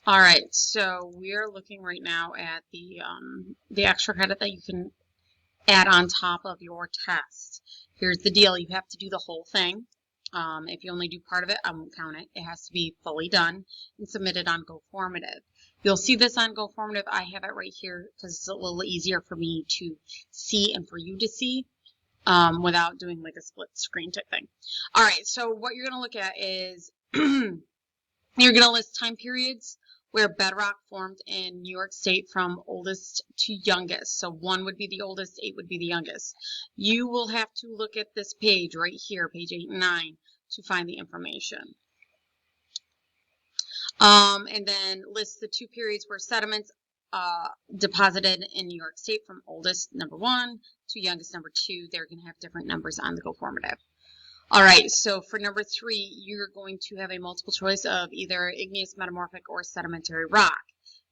All right, so we're looking right now at the extra credit that you can add on top of your test. Here's the deal: you have to do the whole thing. If you only do part of it, I won't count it. It has to be fully done and submitted on GoFormative. You'll see this on GoFormative. I have it right here because it's a little easier for me to see and for you to see without doing like a split screen type thing. All right, so what you're going to look at is you're going to list time periods where bedrock formed in New York State from oldest to youngest. So 1 would be the oldest, 8 would be the youngest. You will have to look at this page right here, page 8 and 9, to find the information. And then list the 2 periods where sediments deposited in New York State from oldest, number 1, to youngest, number 2. They're going to have different numbers on the GoFormative. All right, so for number 3, you're going to have a multiple choice of either igneous, metamorphic, or sedimentary rock.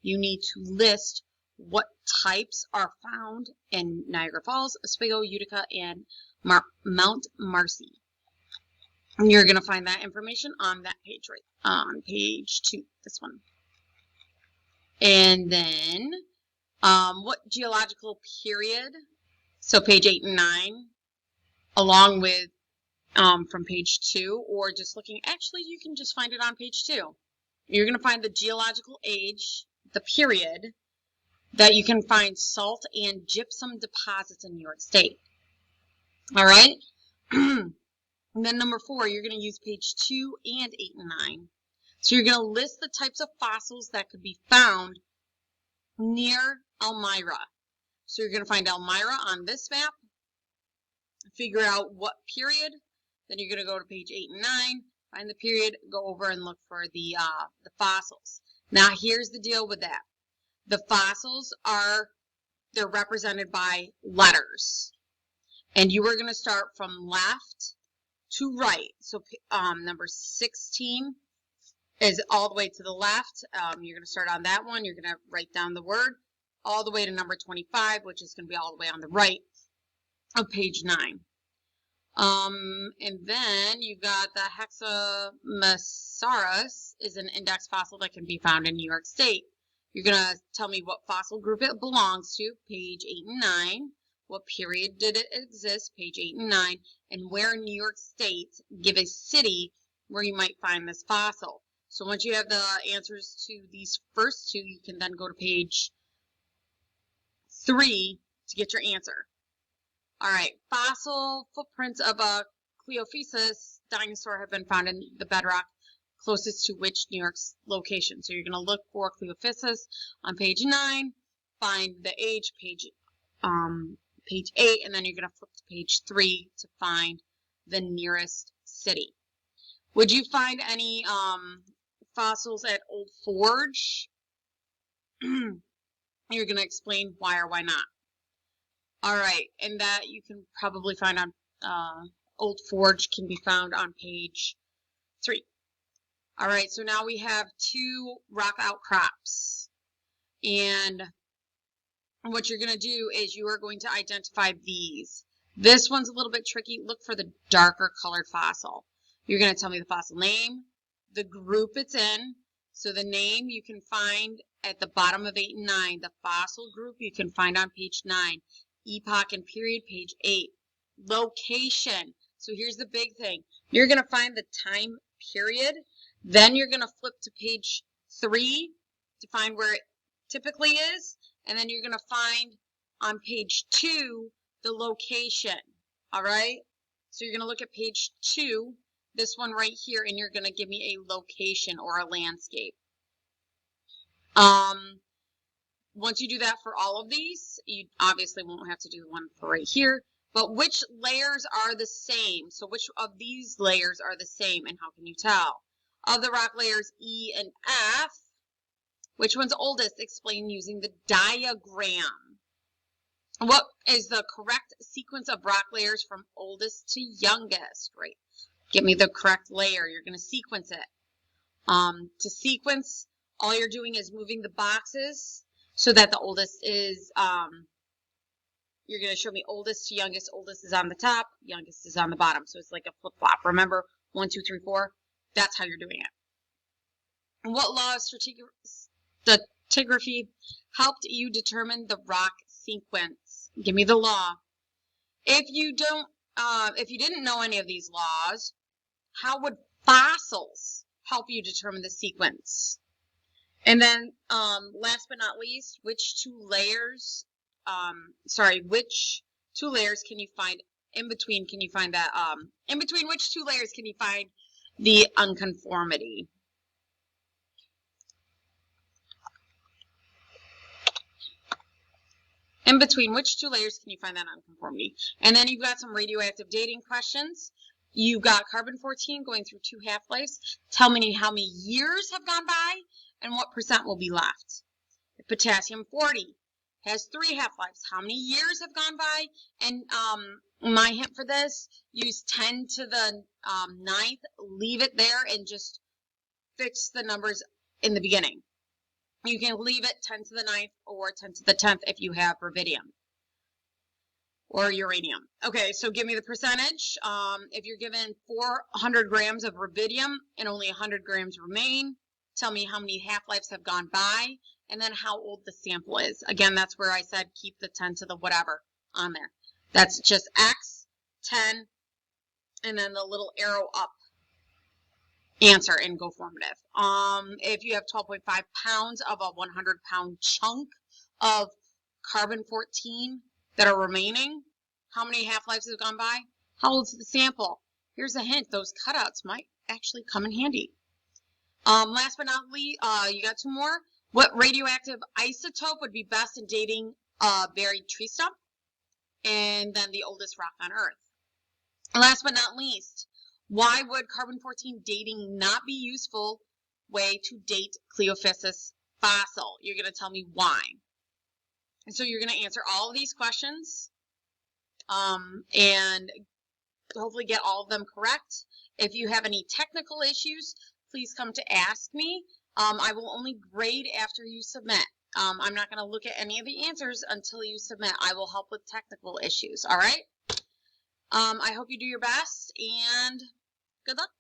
You need to list what types are found in Niagara Falls, Oswego, Utica, and Mount Marcy. And you're going to find that information on that page right on page 2, this one. And then what geological period, so page 8 and 9, along with from page 2, or just looking, actually you can just find it on page 2. You're going to find the geological age, the period, that you can find salt and gypsum deposits in New York State. All right? And then number 4, you're going to use page 2 and 8 and 9. So you're going to list the types of fossils that could be found near Elmira. So you're going to find Elmira on this map, figure out what period. Then you're going to go to page 8 and 9, find the period, go over and look for the fossils. Now, here's the deal with that. The fossils they're represented by letters. And you are going to start from left to right. So number 16 is all the way to the left. You're going to start on that one. You're going to write down the word all the way to number 25, which is going to be all the way on the right of page 9. And then you've got the Hexamesaurus is an index fossil that can be found in New York State. You're going to tell me what fossil group it belongs to, page 8 and 9. What period did it exist, page 8 and 9. And where in New York State, give a city where you might find this fossil. So once you have the answers to these first 2, you can then go to page 3 to get your answer. All right, fossil footprints of a Cleophysis dinosaur have been found in the bedrock closest to which New York's location. So you're going to look for Cleophysis on page 9, find the age, page 8, and then you're going to flip to page 3 to find the nearest city. Would you find any fossils at Old Forge? You're going to explain why or why not. All right, and that you can probably find on Old Forge can be found on page 3. All right, so now we have 2 rock outcrops. And what you're going to do is you are going to identify these. This one's a little bit tricky. Look for the darker colored fossil. You're going to tell me the fossil name, the group it's in. So the name you can find at the bottom of 8 and 9. The fossil group you can find on page 9. Epoch and period, page 8. Location. So here's the big thing. You're going to find the time period. Then you're going to flip to page 3 to find where it typically is. And then you're going to find on page 2 the location. All right? So you're going to look at page 2, this one right here, and you're going to give me a location or a landscape. Once you do that for all of these, you obviously won't have to do the one for right here, but which layers are the same? So which of these layers are the same, and how can you tell? Of the rock layers E and F, which one's oldest? Explain using the diagram. What is the correct sequence of rock layers from oldest to youngest? Right. Give me the correct layer. You're going to sequence it. To sequence, all you're doing is moving the boxes so that the oldest is, you're going to show me oldest to youngest. Oldest is on the top, youngest is on the bottom. So it's like a flip-flop. Remember, 1, 2, 3, 4? That's how you're doing it. And what law of stratigraphy helped you determine the rock sequence? Give me the law. If you didn't know any of these laws, how would fossils help you determine the sequence? And then, last but not least, which two layers can you find in between? Can you find that, in between which two layers can you find the unconformity? In between which two layers can you find that unconformity? And then you've got some radioactive dating questions. You've got carbon-14 going through 2 half-lives. Tell me how many years have gone by and what % will be left. If potassium-40 has 3 half-lives, how many years have gone by? And my hint for this, use 10 to the 9th, leave it there, and just fix the numbers in the beginning. You can leave it 10 to the 9th or 10 to the 10th if you have rubidium or uranium. Okay, so give me the percentage. If you're given 400 grams of rubidium and only 100 grams remain, tell me how many half-lives have gone by and then how old the sample is. Again, that's where I said keep the 10 to the whatever on there. That's just X, 10, and then the little arrow up. Answer and go formative. If you have 12.5 pounds of a 100-pound chunk of carbon-14 that are remaining, how many half-lives have gone by? How old is the sample? Here's a hint. Those cutouts might actually come in handy. Last but not least, you got 2 more. What radioactive isotope would be best in dating a buried tree stump? And then the oldest rock on Earth. Last but not least, why would carbon-14 dating not be a useful way to date Cleophysis fossil? You're going to tell me why. And so you're going to answer all of these questions and hopefully get all of them correct. If you have any technical issues, please come to ask me. I will only grade after you submit. I'm not going to look at any of the answers until you submit. I will help with technical issues, all right? I hope you do your best, and good luck.